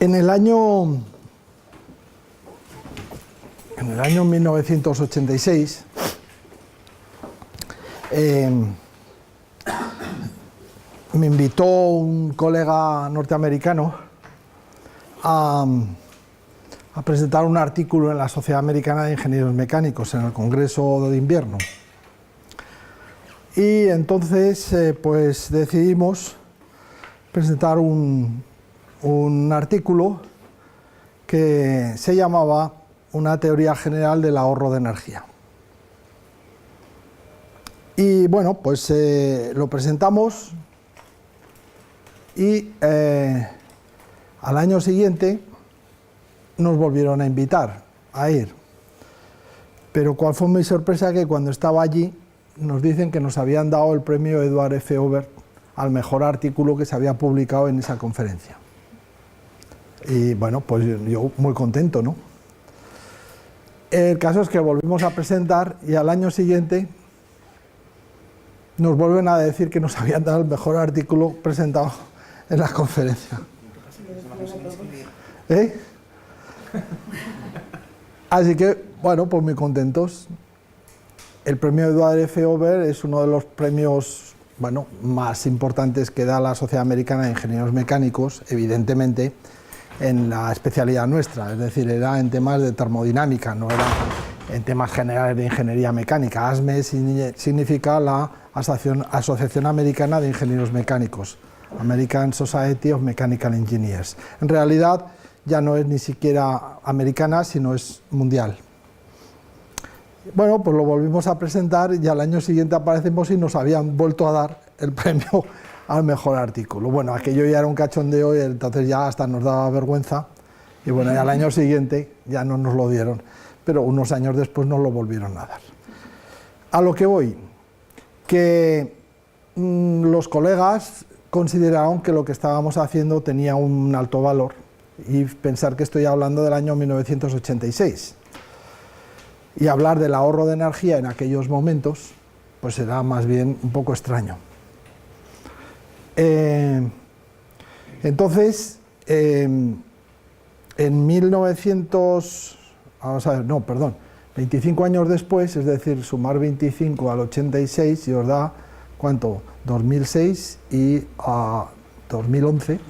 En el año 1986, me invitó un colega norteamericano a presentar un artículo en la Sociedad Americana de Ingenieros Mecánicos en el Congreso de Invierno. Y entonces pues decidimos presentar un artículo que se llamaba Una teoría general del ahorro de energía. Y bueno, pues lo presentamos y al año siguiente nos volvieron a invitar a ir. Pero cuál fue mi sorpresa, que cuando estaba allí nos dicen que nos habían dado el premio Edward F. Hoover al mejor artículo que se había publicado en esa conferencia. Y bueno, pues yo muy contento, ¿no? El caso es que volvimos a presentar y al año siguiente nos vuelven a decir que nos habían dado el mejor artículo presentado en la conferencia. ¿Eh? Así que, bueno, pues muy contentos. El premio Edward F. Hoover es uno de los premios, bueno, más importantes que da la Sociedad Americana de Ingenieros Mecánicos, evidentemente, en la especialidad nuestra, es decir, era en temas de termodinámica, no era en temas generales de ingeniería mecánica. ASME significa la Asociación Americana de Ingenieros Mecánicos, American Society of Mechanical Engineers. En realidad ya no es ni siquiera americana, sino es mundial. Bueno, pues lo volvimos a presentar y al año siguiente aparecemos y nos habían vuelto a dar el premio al mejor artículo. Bueno, aquello ya era un cachondeo y entonces ya hasta nos daba vergüenza. Y bueno, y al año siguiente ya no nos lo dieron, pero unos años después nos lo volvieron a dar. A lo que voy, que los colegas consideraron que lo que estábamos haciendo tenía un alto valor, y pensar que estoy hablando del año 1986. Y hablar del ahorro de energía en aquellos momentos, pues era más bien un poco extraño. Entonces, en 25 años después, es decir, sumar 25 al 86 y os da, ¿cuánto? 2006 y 2011.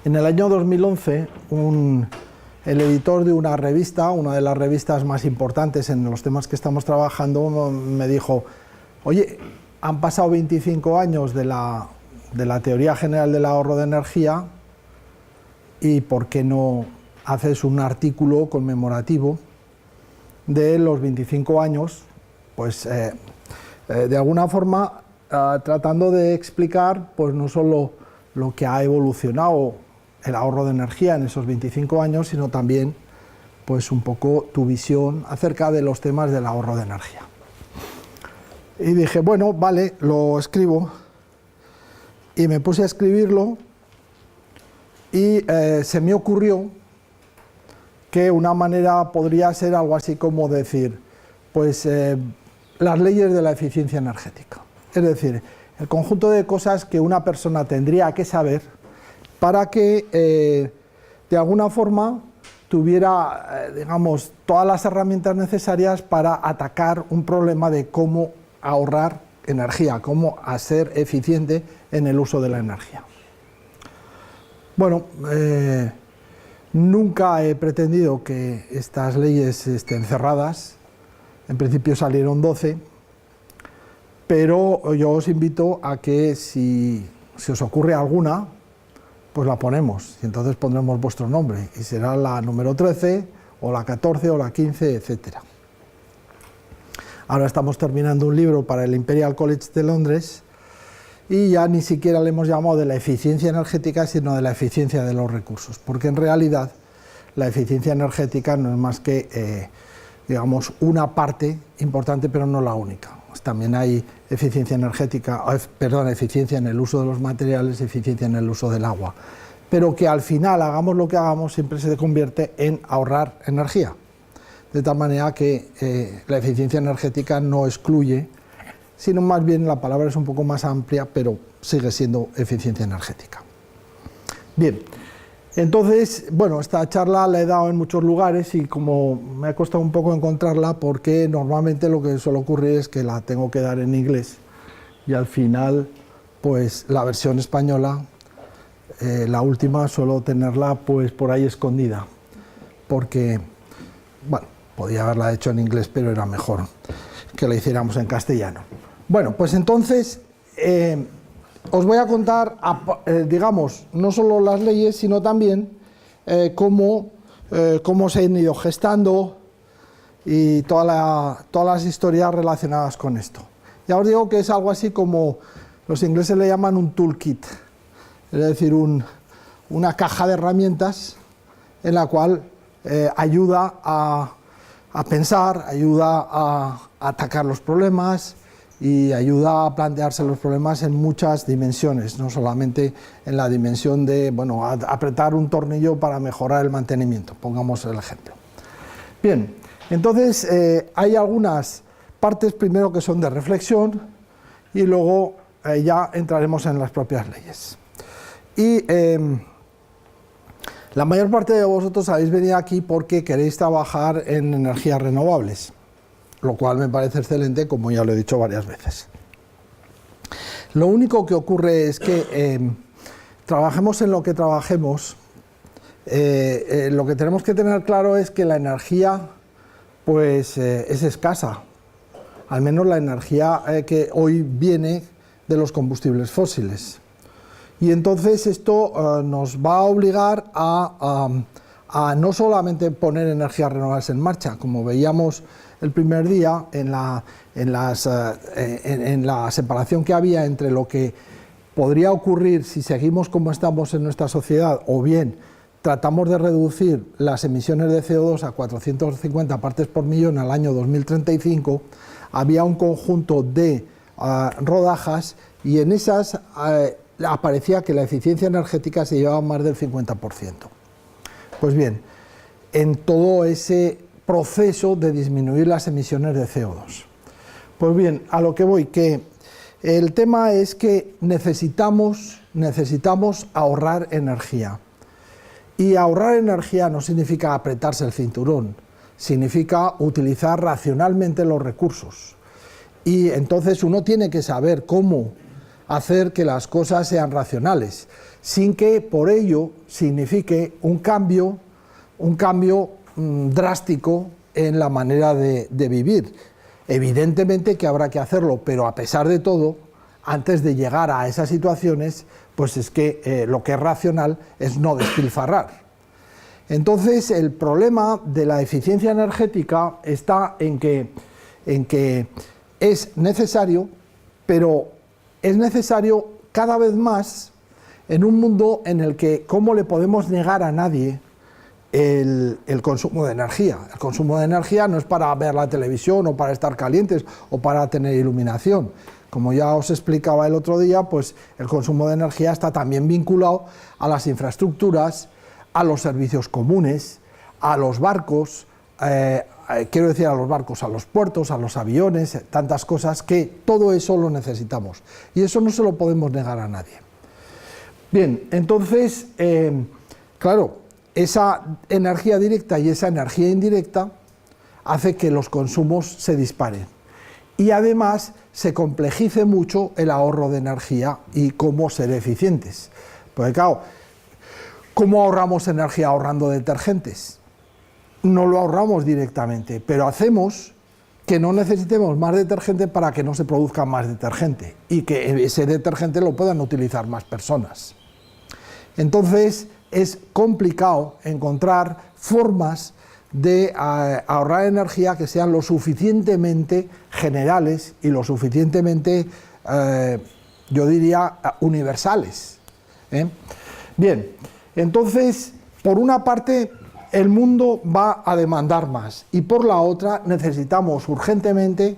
En el año 2011, el editor de una revista, una de las revistas más importantes en los temas que estamos trabajando, me dijo: oye, han pasado 25 años de la teoría general del ahorro de energía, y ¿por qué no haces un artículo conmemorativo de los 25 años? Pues de alguna forma tratando de explicar pues no solo lo que ha evolucionado el ahorro de energía en esos 25 años, sino también pues un poco tu visión acerca de los temas del ahorro de energía. Y dije, bueno, vale, lo escribo. Y me puse a escribirlo y se me ocurrió que una manera podría ser algo así como decir, pues las leyes de la eficiencia energética. Es decir, el conjunto de cosas que una persona tendría que saber para que de alguna forma tuviera, digamos, todas las herramientas necesarias para atacar un problema de cómo ahorrar energía, cómo ser eficiente en el uso de la energía. Bueno, nunca he pretendido que estas leyes estén cerradas. En principio salieron 12, pero yo os invito a que si os ocurre alguna, pues la ponemos, y entonces pondremos vuestro nombre, y será la número 13, o la 14, o la 15, etc. Ahora estamos terminando un libro para el Imperial College de Londres, y ya ni siquiera le hemos llamado de la eficiencia energética, sino de la eficiencia de los recursos, porque en realidad la eficiencia energética no es más que, digamos, una parte importante, pero no la única. También hay eficiencia energética, eficiencia en el uso de los materiales, eficiencia en el uso del agua. Pero que al final, hagamos lo que hagamos, siempre se convierte en ahorrar energía. De tal manera que la eficiencia energética no excluye, sino más bien la palabra es un poco más amplia, pero sigue siendo eficiencia energética. Bien, entonces, bueno, esta charla la he dado en muchos lugares y como me ha costado un poco encontrarla, porque normalmente lo que suele ocurrir es que la tengo que dar en inglés y al final, pues la versión española, la última, suelo tenerla pues por ahí escondida, porque, bueno, podía haberla hecho en inglés, pero era mejor que la hiciéramos en castellano. Bueno, pues entonces os voy a contar, digamos, no solo las leyes, sino también cómo se han ido gestando y todas las historias relacionadas con esto. Ya os digo que es algo así como, los ingleses le llaman un toolkit, es decir, una caja de herramientas en la cual ayuda a pensar, ayuda a atacar los problemas y ayuda a plantearse los problemas en muchas dimensiones, no solamente en la dimensión de, bueno, apretar un tornillo para mejorar el mantenimiento, pongamos el ejemplo. Bien, entonces hay algunas partes primero que son de reflexión y luego ya entraremos en las propias leyes. Y la mayor parte de vosotros habéis venido aquí porque queréis trabajar en energías renovables, lo cual me parece excelente, como ya lo he dicho varias veces. Lo único que ocurre es que trabajemos en lo que trabajemos, lo que tenemos que tener claro es que la energía pues, es escasa, al menos la energía que hoy viene de los combustibles fósiles. Y entonces esto nos va a obligar a no solamente poner energías renovables en marcha, como veíamos el primer día en la separación que había entre lo que podría ocurrir si seguimos como estamos en nuestra sociedad, o bien tratamos de reducir las emisiones de CO2 a 450 partes por millón al año 2035, había un conjunto de rodajas y en esas aparecía que la eficiencia energética se llevaba más del 50%. Pues bien, en todo ese proceso de disminuir las emisiones de CO2. Pues bien, a lo que voy, que el tema es que necesitamos ahorrar energía. Y ahorrar energía no significa apretarse el cinturón, significa utilizar racionalmente los recursos. Y entonces uno tiene que saber cómo hacer que las cosas sean racionales, sin que por ello signifique un cambio drástico en la manera de vivir. Evidentemente que habrá que hacerlo, pero a pesar de todo, antes de llegar a esas situaciones, pues es que lo que es racional es no despilfarrar. Entonces, el problema de la eficiencia energética está en que es necesario, pero es necesario cada vez más en un mundo en el que, ¿cómo le podemos negar a nadie el consumo de energía? El consumo de energía no es para ver la televisión o para estar calientes o para tener iluminación. Como ya os explicaba el otro día, pues el consumo de energía está también vinculado a las infraestructuras, a los servicios comunes, a los barcos, quiero decir a los barcos, a los puertos, a los aviones, tantas cosas que todo eso lo necesitamos. Y eso no se lo podemos negar a nadie. Bien, entonces, claro, esa energía directa y esa energía indirecta hace que los consumos se disparen. Y además se complejice mucho el ahorro de energía y cómo ser eficientes. Porque claro, ¿cómo ahorramos energía ahorrando detergentes? No lo ahorramos directamente, pero hacemos que no necesitemos más detergente para que no se produzca más detergente y que ese detergente lo puedan utilizar más personas. Entonces es complicado encontrar formas de ahorrar energía que sean lo suficientemente generales y lo suficientemente, yo diría, universales. Bien, entonces, por una parte, el mundo va a demandar más y por la otra necesitamos urgentemente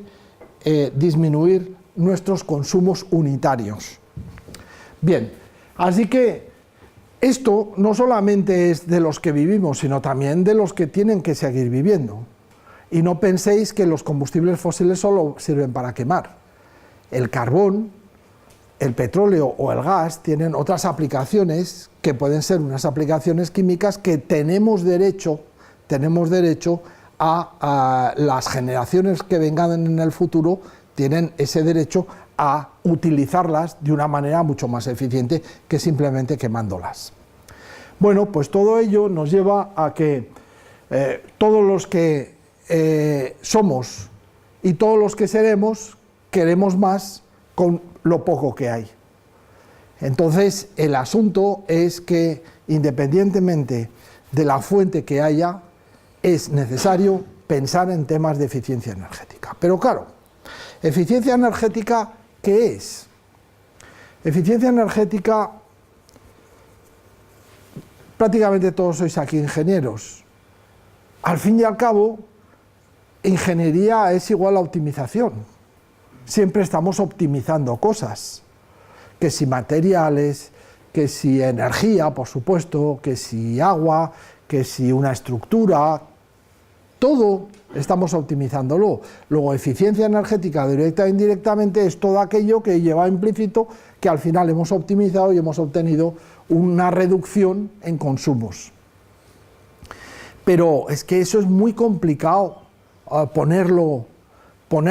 disminuir nuestros consumos unitarios. Bien, así que esto no solamente es de los que vivimos, sino también de los que tienen que seguir viviendo. Y no penséis que los combustibles fósiles solo sirven para quemar. El carbón el petróleo o el gas tienen otras aplicaciones que pueden ser unas aplicaciones químicas que tenemos derecho a las generaciones que vengan en el futuro tienen ese derecho a utilizarlas de una manera mucho más eficiente que simplemente quemándolas. Bueno, pues todo ello nos lleva a que todos los que somos y todos los que seremos queremos más con lo poco que hay. Entonces, el asunto es que, independientemente de la fuente que haya, es necesario pensar en temas de eficiencia energética. Pero claro, ¿eficiencia energética qué es? Eficiencia energética, prácticamente todos sois aquí ingenieros. Al fin y al cabo, ingeniería es igual a optimización. Siempre estamos optimizando cosas, que si materiales, que si energía, por supuesto, que si agua, que si una estructura, todo estamos optimizándolo. Luego, eficiencia energética directa e indirectamente es todo aquello que lleva implícito que al final hemos optimizado y hemos obtenido una reducción en consumos. Pero es que eso es muy complicado ponerlo o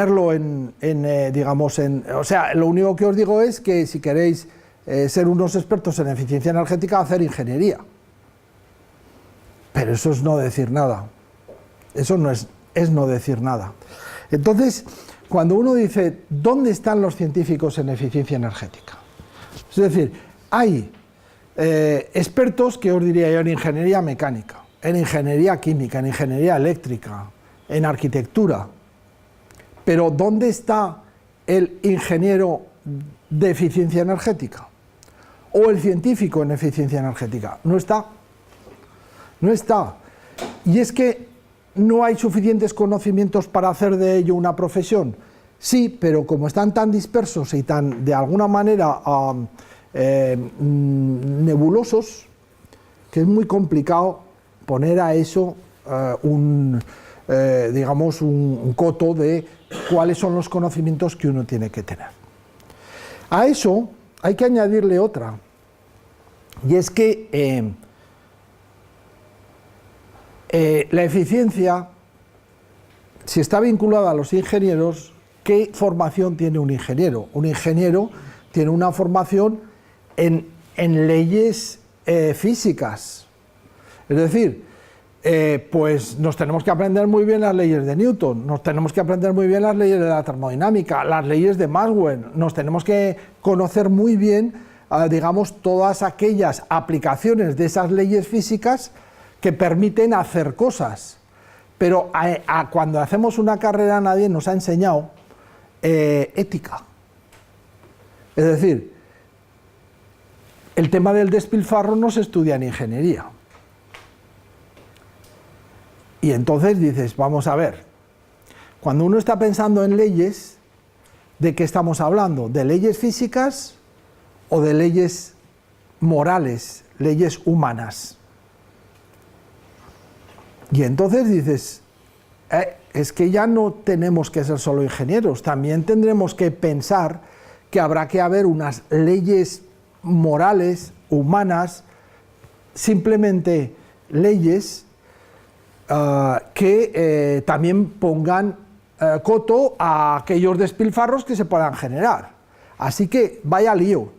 sea, lo único que os digo es que si queréis ser unos expertos en eficiencia energética, hacer ingeniería. Pero eso es no decir nada. Eso no es no decir nada. Entonces, cuando uno dice, ¿dónde están los científicos en eficiencia energética? Es decir, hay expertos que os diría yo en ingeniería mecánica, en ingeniería química, en ingeniería eléctrica, en arquitectura. Pero ¿dónde está el ingeniero de eficiencia energética? ¿O el científico en eficiencia energética? No está. No está. Y es que no hay suficientes conocimientos para hacer de ello una profesión. Sí, pero como están tan dispersos y tan, de alguna manera, nebulosos, que es muy complicado poner a eso un coto de cuáles son los conocimientos que uno tiene que tener. A eso hay que añadirle otra, y es que la eficiencia, si está vinculada a los ingenieros, ¿qué formación tiene un ingeniero? Un ingeniero tiene una formación en leyes físicas, es decir, pues nos tenemos que aprender muy bien las leyes de Newton, nos tenemos que aprender muy bien las leyes de la termodinámica, las leyes de Maxwell, nos tenemos que conocer muy bien, todas aquellas aplicaciones de esas leyes físicas que permiten hacer cosas. Pero cuando hacemos una carrera nadie nos ha enseñado ética. Es decir, el tema del despilfarro no se estudia en ingeniería. Y entonces dices, vamos a ver, cuando uno está pensando en leyes, ¿de qué estamos hablando? ¿De leyes físicas o de leyes morales, leyes humanas? Y entonces dices, es que ya no tenemos que ser solo ingenieros, también tendremos que pensar que habrá que haber unas leyes morales, humanas, simplemente leyes que también pongan coto a aquellos despilfarros que se puedan generar. Así que vaya lío.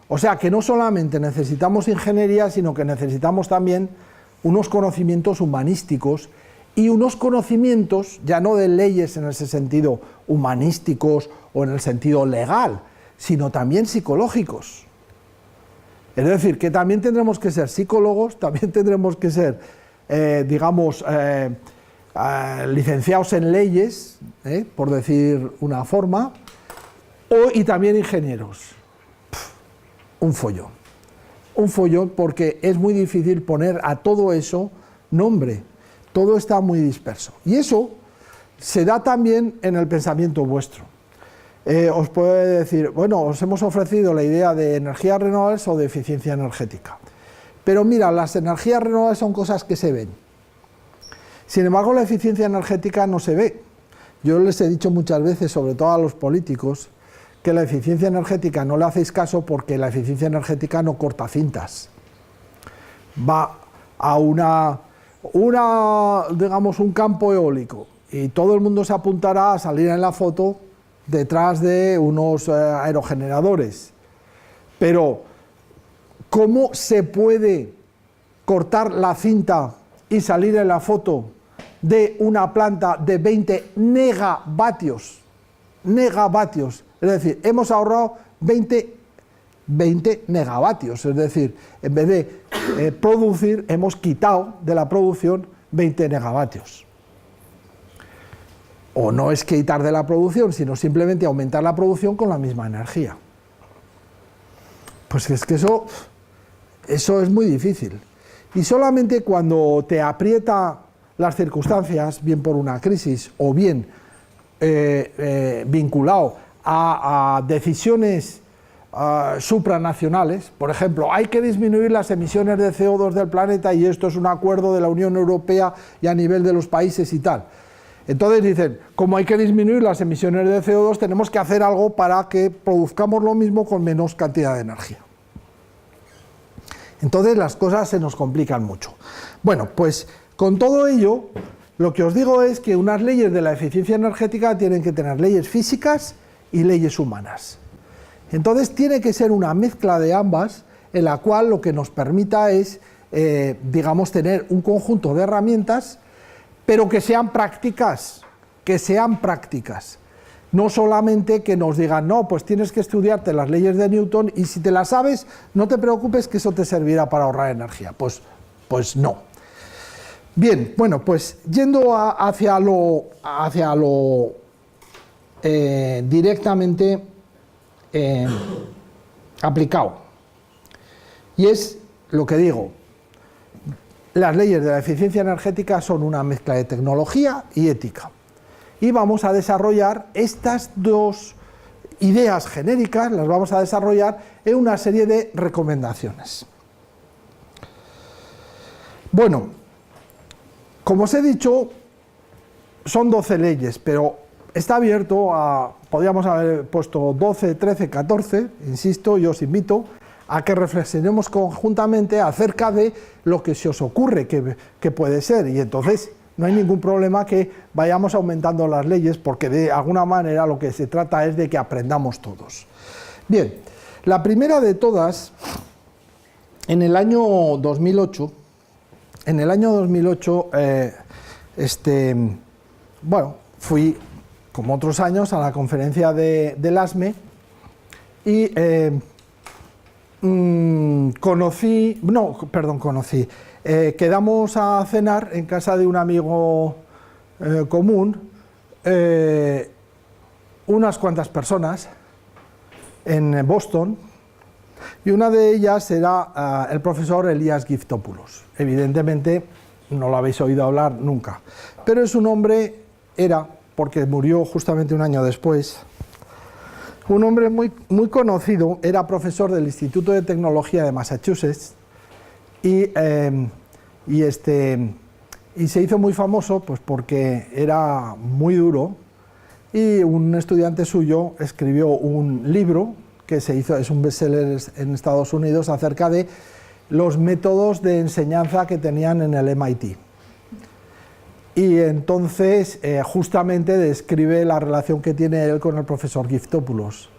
O sea que no solamente necesitamos ingeniería, sino que necesitamos también unos conocimientos humanísticos y unos conocimientos, ya no de leyes en ese sentido humanísticos o en el sentido legal, sino también psicológicos. Es decir, que también tendremos que ser psicólogos, también tendremos que ser licenciados en leyes, por decir una forma, y también ingenieros. Un follón porque es muy difícil poner a todo eso nombre, todo está muy disperso. Y eso se da también en el pensamiento vuestro. Os puede decir, bueno, os hemos ofrecido la idea de energías renovables o de eficiencia energética. Pero mira, las energías renovables son cosas que se ven. Sin embargo, la eficiencia energética no se ve. Yo les he dicho muchas veces, sobre todo a los políticos, que la eficiencia energética no le hacéis caso porque la eficiencia energética no corta cintas. Va a digamos, un campo eólico y todo el mundo se apuntará a salir en la foto detrás de unos aerogeneradores. Pero, ¿cómo se puede cortar la cinta y salir en la foto de una planta de 20 megavatios? Megavatios. Es decir, hemos ahorrado 20 megavatios. Es decir, en vez de producir, hemos quitado de la producción 20 megavatios. O no es quitar de la producción, sino simplemente aumentar la producción con la misma energía. Pues es que eso es muy difícil. Y solamente cuando te aprieta las circunstancias, bien por una crisis o bien vinculado a decisiones supranacionales, por ejemplo, hay que disminuir las emisiones de CO2 del planeta y esto es un acuerdo de la Unión Europea y a nivel de los países y tal. Entonces dicen, como hay que disminuir las emisiones de CO2, tenemos que hacer algo para que produzcamos lo mismo con menos cantidad de energía. Entonces las cosas se nos complican mucho. Bueno, pues con todo ello, lo que os digo es que unas leyes de la eficiencia energética tienen que tener leyes físicas y leyes humanas. Entonces tiene que ser una mezcla de ambas, en la cual lo que nos permita es, digamos, tener un conjunto de herramientas, pero que sean prácticas, no solamente que nos digan, no, pues tienes que estudiarte las leyes de Newton y si te las sabes, no te preocupes que eso te servirá para ahorrar energía. Pues no. Bien, bueno, pues yendo hacia lo directamente aplicado. Y es lo que digo, las leyes de la eficiencia energética son una mezcla de tecnología y ética. Y vamos a desarrollar estas dos ideas genéricas, las vamos a desarrollar en una serie de recomendaciones. Bueno, como os he dicho, son 12 leyes, pero está abierto a, podríamos haber puesto 12, 13, 14, insisto, yo os invito a que reflexionemos conjuntamente acerca de lo que se os ocurre que puede ser, y entonces no hay ningún problema que vayamos aumentando las leyes, porque de alguna manera lo que se trata es de que aprendamos todos. Bien, la primera de todas, en el año 2008, bueno, fui, como otros años, a la conferencia del ASME y quedamos a cenar en casa de un amigo común, unas cuantas personas en Boston, y una de ellas era el profesor Elias Giftopoulos. Evidentemente no lo habéis oído hablar nunca, pero es un hombre, porque murió justamente un año después, un hombre muy, muy conocido, era profesor del Instituto de Tecnología de Massachusetts y se hizo muy famoso pues porque era muy duro, y un estudiante suyo escribió un libro que es un bestseller en Estados Unidos acerca de los métodos de enseñanza que tenían en el MIT. Y entonces justamente describe la relación que tiene él con el profesor Giftopoulos.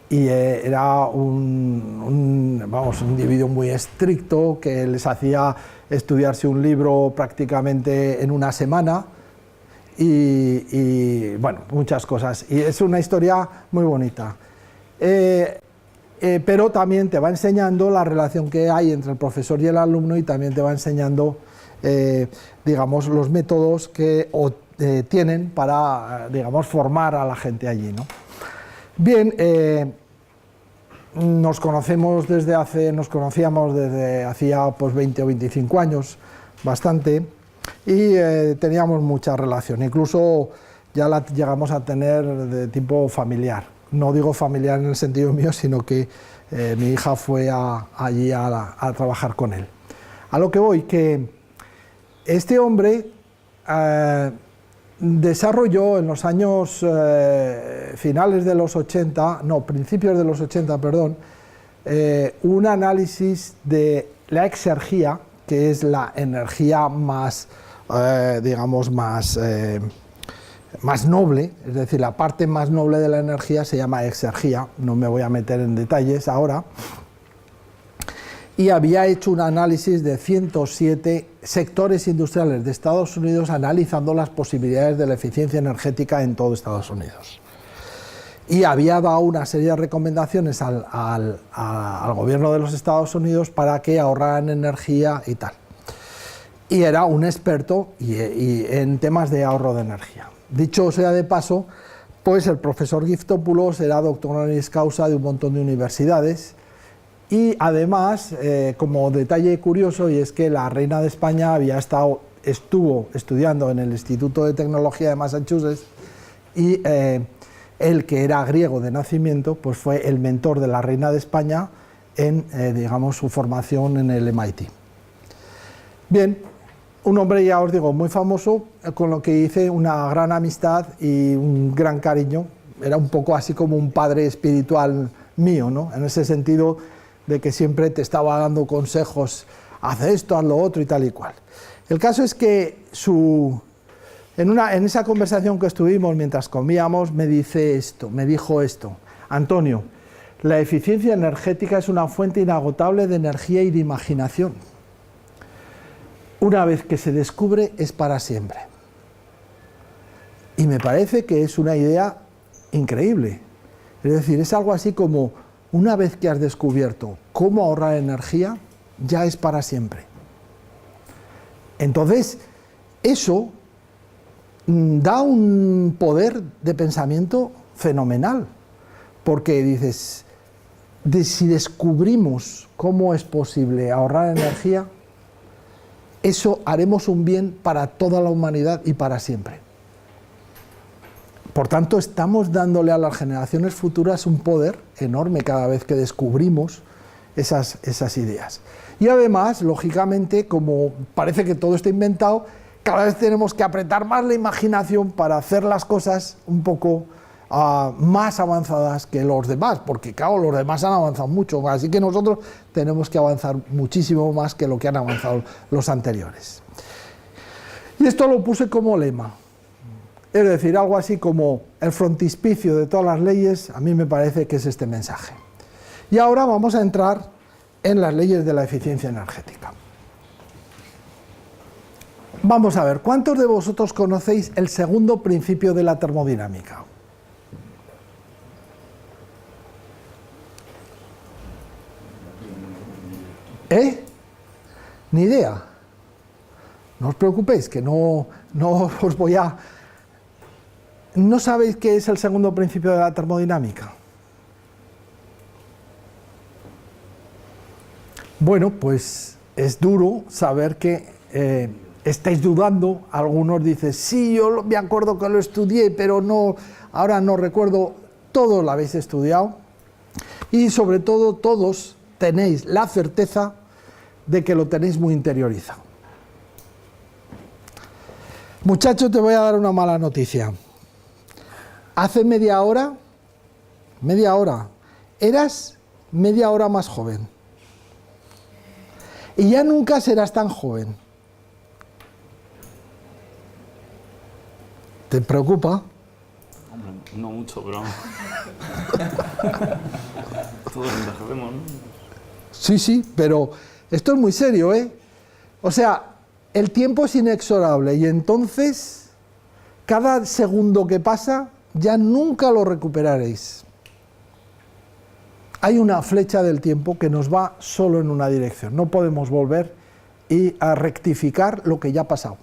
Y era un individuo muy estricto, que les hacía estudiarse un libro prácticamente en una semana y bueno, muchas cosas. Y es una historia muy bonita. Pero también te va enseñando la relación que hay entre el profesor y el alumno, y también te va enseñando digamos, los métodos que tienen para, digamos, formar a la gente allí, ¿no? Bien, nos conocíamos desde hacía pues 20 o 25 años, bastante, y teníamos mucha relación, incluso ya la llegamos a tener de tipo familiar. No digo familiar en el sentido mío, sino que mi hija fue allí a trabajar con él. A lo que voy, que este hombre desarrolló en los años finales de los 80, no, principios de los 80, perdón, un análisis de la exergia, que es la energía más, digamos, más noble, es decir, la parte más noble de la energía se llama exergia, no me voy a meter en detalles ahora, y había hecho un análisis de 107 sectores industriales de Estados Unidos analizando las posibilidades de la eficiencia energética en todo Estados Unidos. Y había dado una serie de recomendaciones al gobierno de los Estados Unidos para que ahorraran energía y tal. Y era un experto en temas de ahorro de energía. Dicho sea de paso, pues el profesor Giftopoulos era doctor honoris causa de un montón de universidades y además, como detalle curioso, y es que la reina de España estuvo estudiando en el Instituto de Tecnología de Massachusetts y él, que era griego de nacimiento, pues fue el mentor de la reina de España en, digamos, su formación en el MIT. Bien, un hombre, ya os digo, muy famoso, con lo que hice una gran amistad y un gran cariño. Era un poco así como un padre espiritual mío, ¿no? En ese sentido de que siempre te estaba dando consejos, haz esto, haz lo otro y tal y cual. El caso es que en esa conversación que estuvimos mientras comíamos me dijo esto: Antonio, la eficiencia energética es una fuente inagotable de energía y de imaginación. Una vez que se descubre, es para siempre. Y me parece que es una idea increíble. Es decir, es algo así como, una vez que has descubierto cómo ahorrar energía, ya es para siempre. Entonces, eso da un poder de pensamiento fenomenal, porque dices, si descubrimos cómo es posible ahorrar energía, eso haremos un bien para toda la humanidad y para siempre. Por tanto, estamos dándole a las generaciones futuras un poder enorme cada vez que descubrimos esas ideas. Y además, lógicamente, como parece que todo está inventado, cada vez tenemos que apretar más la imaginación para hacer las cosas un poco más avanzadas que los demás, porque claro, los demás han avanzado mucho, así que nosotros tenemos que avanzar muchísimo más que lo que han avanzado los anteriores. Y esto lo puse como lema, es decir, algo así como el frontispicio de todas las leyes. A mí me parece que es este mensaje. Y ahora vamos a entrar en las leyes de la eficiencia energética. Vamos a ver, ¿cuántos de vosotros conocéis el segundo principio de la termodinámica? Ni idea. No os preocupéis, que no os voy a... ¿No sabéis qué es el segundo principio de la termodinámica? Bueno, pues es duro saber que estáis dudando. Algunos dicen, sí, yo me acuerdo que lo estudié, pero no, ahora no recuerdo. Todos lo habéis estudiado y sobre todo todos tenéis la certeza de que lo tenéis muy interiorizado. Muchacho, te voy a dar una mala noticia. Hace media hora, eras media hora más joven. Y ya nunca serás tan joven. ¿Te preocupa? Hombre, no mucho, pero... Todos envejecemos, ¿no? Sí, pero esto es muy serio, ¿eh? O sea, el tiempo es inexorable y entonces, cada segundo que pasa, ya nunca lo recuperaréis. Hay una flecha del tiempo que nos va solo en una dirección. No podemos volver a rectificar lo que ya ha pasado.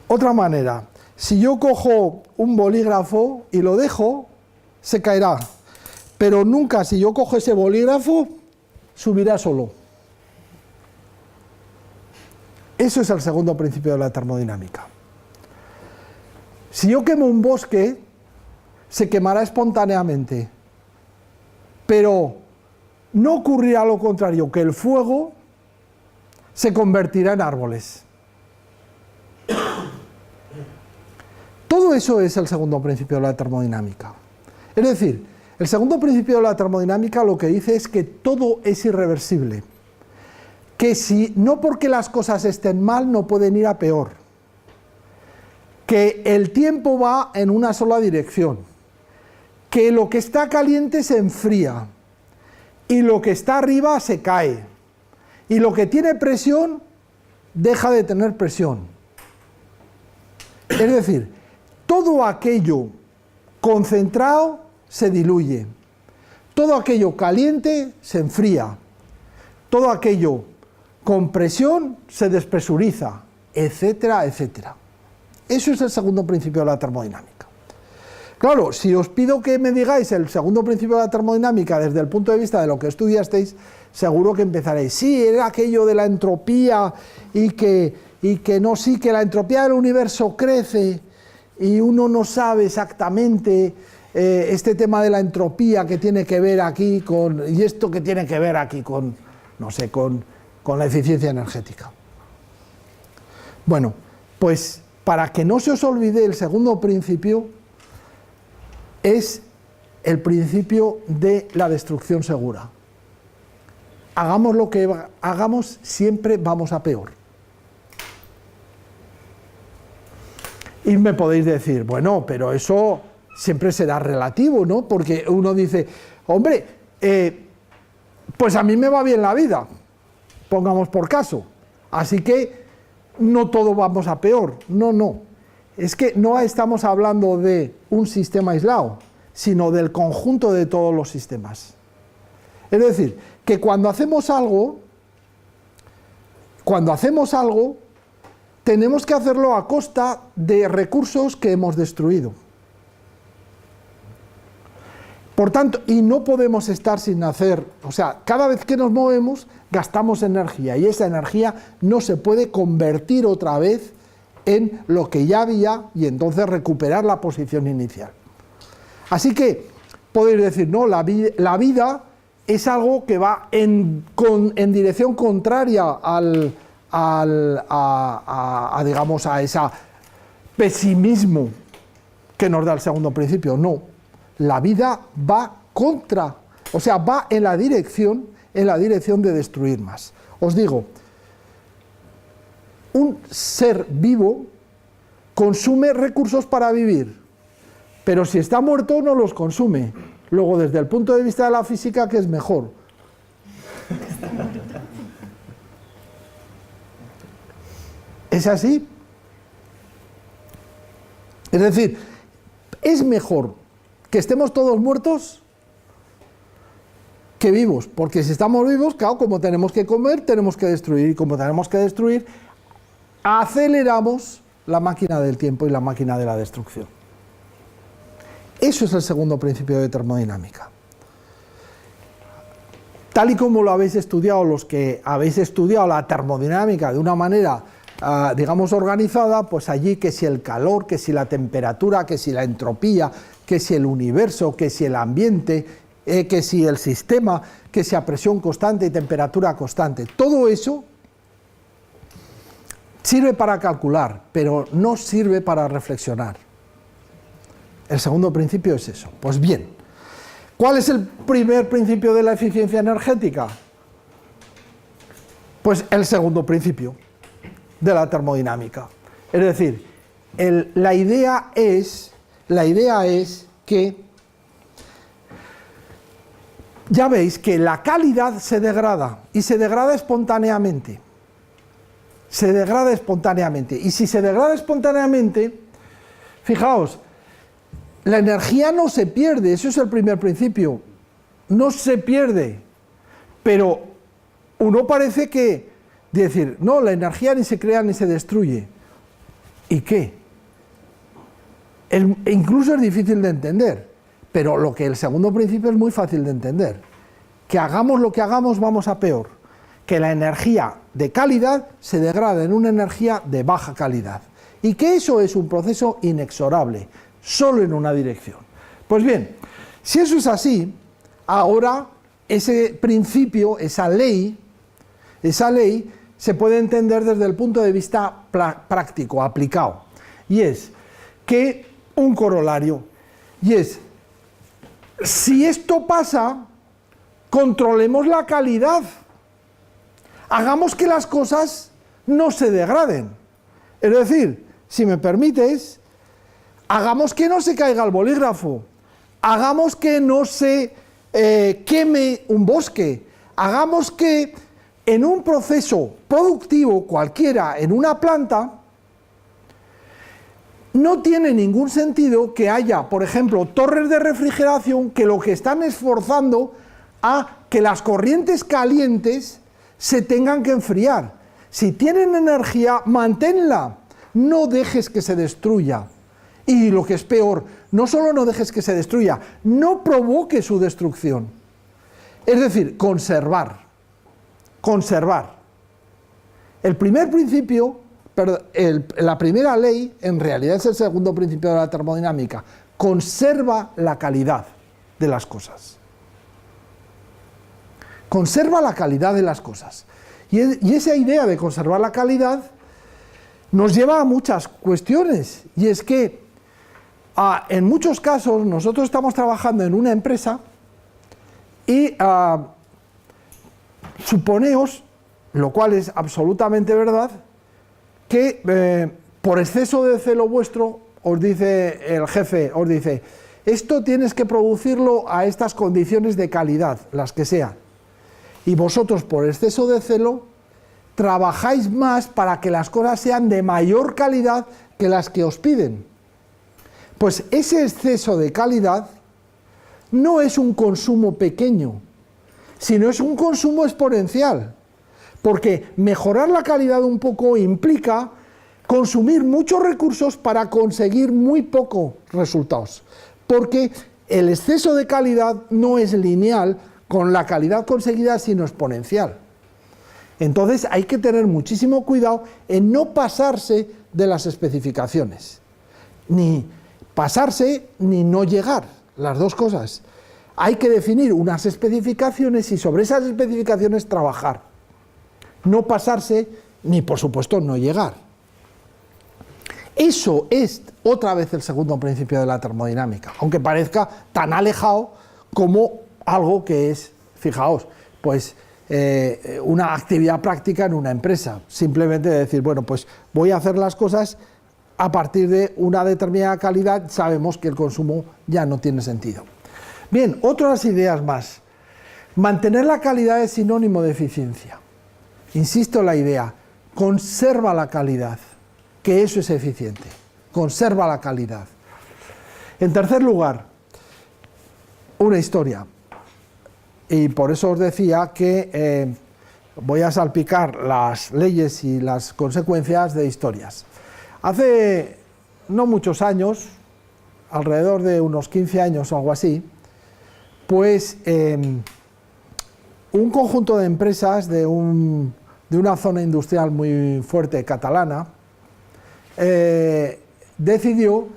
Otra manera, si yo cojo un bolígrafo y lo dejo, se caerá. Pero nunca, si yo cojo ese bolígrafo, subirá solo. Eso es el segundo principio de la termodinámica. Si yo quemo un bosque, se quemará espontáneamente. Pero no ocurrirá lo contrario, que el fuego se convertirá en árboles. Todo eso es el segundo principio de la termodinámica. Es decir, el segundo principio de la termodinámica lo que dice es que todo es irreversible. Que si no porque las cosas estén mal no pueden ir a peor. Que el tiempo va en una sola dirección. Que lo que está caliente se enfría. Y lo que está arriba se cae. Y lo que tiene presión deja de tener presión. Es decir, todo aquello concentrado se diluye, todo aquello caliente se enfría, todo aquello con presión se despresuriza, etcétera, etcétera. Eso es el segundo principio de la termodinámica. Claro, si os pido que me digáis el segundo principio de la termodinámica desde el punto de vista de lo que estudiasteis, seguro que empezaréis, sí, era aquello de la entropía y que la entropía del universo crece y uno no sabe exactamente este tema de la entropía que tiene que ver aquí y esto que tiene que ver aquí con, no sé, con la eficiencia energética. Bueno, pues para que no se os olvide, el segundo principio es el principio de la destrucción segura. Hagamos lo que hagamos, siempre vamos a peor. Y me podéis decir, bueno, pero eso siempre será relativo, ¿no? Porque uno dice, hombre, pues a mí me va bien la vida, pongamos por caso, así que no todo vamos a peor. No, no, es que no estamos hablando de un sistema aislado, sino del conjunto de todos los sistemas. Es decir, que cuando hacemos algo, tenemos que hacerlo a costa de recursos que hemos destruido. Por tanto, y no podemos estar sin hacer, o sea, cada vez que nos movemos gastamos energía y esa energía no se puede convertir otra vez en lo que ya había y entonces recuperar la posición inicial. Así que podéis decir, no, la vida es algo que va en dirección contraria digamos, a ese pesimismo que nos da el segundo principio. No, la vida va contra, o sea, va en la dirección de destruir más. Os digo, un ser vivo consume recursos para vivir, pero si está muerto no los consume. Luego, desde el punto de vista de la física, ¿qué es mejor? ¿Es así? Es decir, es mejor que estemos todos muertos que vivos, porque si estamos vivos, claro, como tenemos que comer, tenemos que destruir, y como tenemos que destruir, aceleramos la máquina del tiempo y la máquina de la destrucción. Eso es el segundo principio de termodinámica. Tal y como lo habéis estudiado los que habéis estudiado la termodinámica de una manera, digamos, organizada, pues allí que si el calor, que si la temperatura, que si la entropía, que si el universo, que si el ambiente, que si el sistema, que si a presión constante y temperatura constante, todo eso sirve para calcular, pero no sirve para reflexionar. El segundo principio es eso. Pues bien, ¿cuál es el primer principio de la eficiencia energética? Pues el segundo principio de la termodinámica. Es decir, la idea es que ya veis que la calidad se degrada y se degrada espontáneamente. Se degrada espontáneamente. Y si se degrada espontáneamente, fijaos, la energía no se pierde, eso es el primer principio, no se pierde, pero uno parece que decir, no, la energía ni se crea ni se destruye. ¿Y qué? Incluso es difícil de entender, pero lo que el segundo principio es muy fácil de entender, que hagamos lo que hagamos vamos a peor, que la energía de calidad se degrada en una energía de baja calidad, y que eso es un proceso inexorable, solo en una dirección. Pues bien, si eso es así, ahora ese principio, esa ley se puede entender desde el punto de vista práctico, aplicado. y es que un corolario, y es, si esto pasa, controlemos la calidad, hagamos que las cosas no se degraden. Es decir, si me permites, hagamos que no se caiga el bolígrafo, hagamos que no se queme un bosque, hagamos que en un proceso productivo cualquiera, en una planta, no tiene ningún sentido que haya, por ejemplo, torres de refrigeración que lo que están esforzando a que las corrientes calientes se tengan que enfriar. Si tienen energía, manténla, no dejes que se destruya. Y lo que es peor, no solo no dejes que se destruya, no provoque su destrucción. Es decir, conservar. Conservar. El primer principio, la primera ley, en realidad es el segundo principio de la termodinámica, conserva la calidad de las cosas. Conserva la calidad de las cosas. Y esa idea de conservar la calidad nos lleva a muchas cuestiones, y es que en muchos casos nosotros estamos trabajando en una empresa y suponeos, lo cual es absolutamente verdad, que por exceso de celo vuestro os dice el jefe, os dice, esto tienes que producirlo a estas condiciones de calidad, las que sean. Y vosotros, por exceso de celo, trabajáis más para que las cosas sean de mayor calidad que las que os piden. Pues ese exceso de calidad no es un consumo pequeño, sino es un consumo exponencial. Porque mejorar la calidad un poco implica consumir muchos recursos para conseguir muy pocos resultados. Porque el exceso de calidad no es lineal con la calidad conseguida, sino exponencial. Entonces hay que tener muchísimo cuidado en no pasarse de las especificaciones. Ni pasarse ni no llegar, las dos cosas. Hay que definir unas especificaciones y sobre esas especificaciones trabajar. No pasarse ni, por supuesto, no llegar. Eso es otra vez el segundo principio de la termodinámica, aunque parezca tan alejado como algo que es, fijaos, pues una actividad práctica en una empresa. Simplemente decir, bueno, pues voy a hacer las cosas a partir de una determinada calidad, sabemos que el consumo ya no tiene sentido. Bien, otras ideas más. Mantener la calidad es sinónimo de eficiencia. Insisto en la idea, conserva la calidad, que eso es eficiente. Conserva la calidad. En tercer lugar, una historia. Y por eso os decía que voy a salpicar las leyes y las consecuencias de historias. Hace no muchos años, alrededor de unos 15 años o algo así, pues un conjunto de empresas de una zona industrial muy fuerte catalana decidió,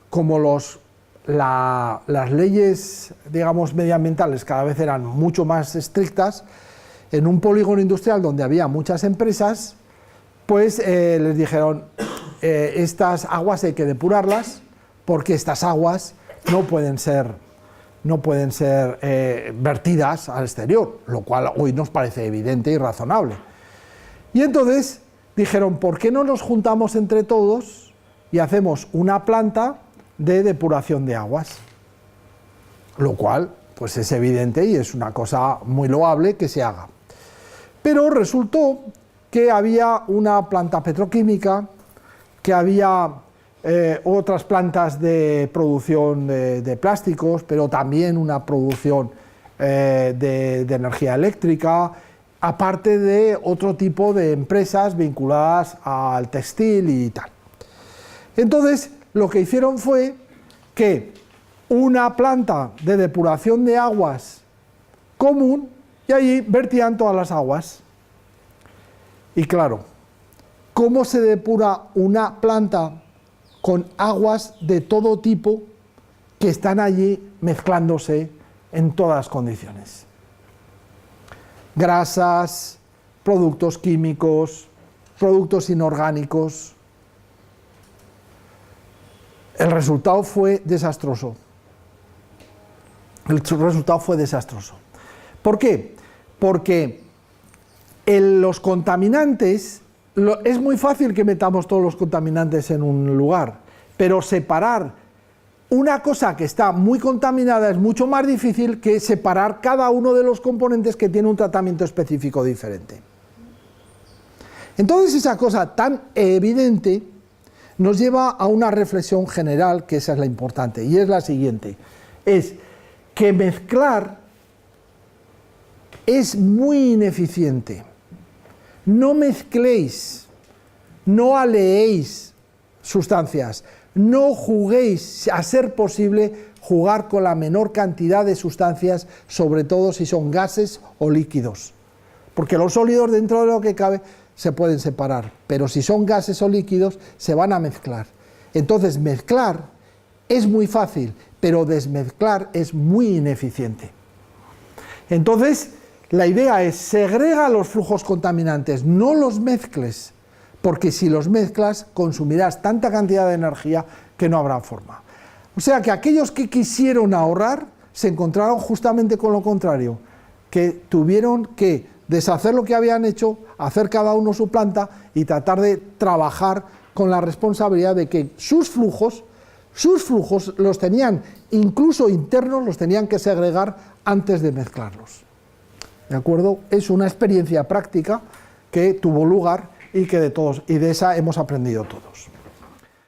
como las leyes, digamos, medioambientales cada vez eran mucho más estrictas, en un polígono industrial donde había muchas empresas, pues les dijeron, estas aguas hay que depurarlas, porque estas aguas no pueden ser vertidas al exterior, lo cual hoy nos parece evidente y razonable. Y entonces dijeron, ¿por qué no nos juntamos entre todos y hacemos una planta de depuración de aguas? Lo cual, pues es evidente y es una cosa muy loable que se haga. Pero resultó que había una planta petroquímica, que había otras plantas de producción de plásticos, pero también una producción de energía eléctrica, aparte de otro tipo de empresas vinculadas al textil y tal. Entonces, lo que hicieron fue que una planta de depuración de aguas común, y allí vertían todas las aguas. Y claro, ¿cómo se depura una planta con aguas de todo tipo que están allí mezclándose en todas las condiciones? Grasas, productos químicos, productos inorgánicos. El resultado fue desastroso. El resultado fue desastroso. ¿Por qué? Porque los contaminantes, es muy fácil que metamos todos los contaminantes en un lugar, pero separar una cosa que está muy contaminada es mucho más difícil que separar cada uno de los componentes que tiene un tratamiento específico diferente. Entonces esa cosa tan evidente nos lleva a una reflexión general, que esa es la importante, y es la siguiente, es que mezclar es muy ineficiente. No mezcléis, no aleéis sustancias, no juguéis, a ser posible, jugar con la menor cantidad de sustancias, sobre todo si son gases o líquidos. Porque los sólidos, dentro de lo que cabe, se pueden separar, pero si son gases o líquidos, se van a mezclar. Entonces, mezclar es muy fácil, pero desmezclar es muy ineficiente. Entonces, la idea es, segrega los flujos contaminantes, no los mezcles, porque si los mezclas, consumirás tanta cantidad de energía que no habrá forma. O sea que aquellos que quisieron ahorrar, se encontraron justamente con lo contrario, que tuvieron que deshacer lo que habían hecho, hacer cada uno su planta y tratar de trabajar con la responsabilidad de que sus flujos los tenían, incluso internos, los tenían que segregar antes de mezclarlos. ¿De acuerdo? Es una experiencia práctica que tuvo lugar y que de esa hemos aprendido todos.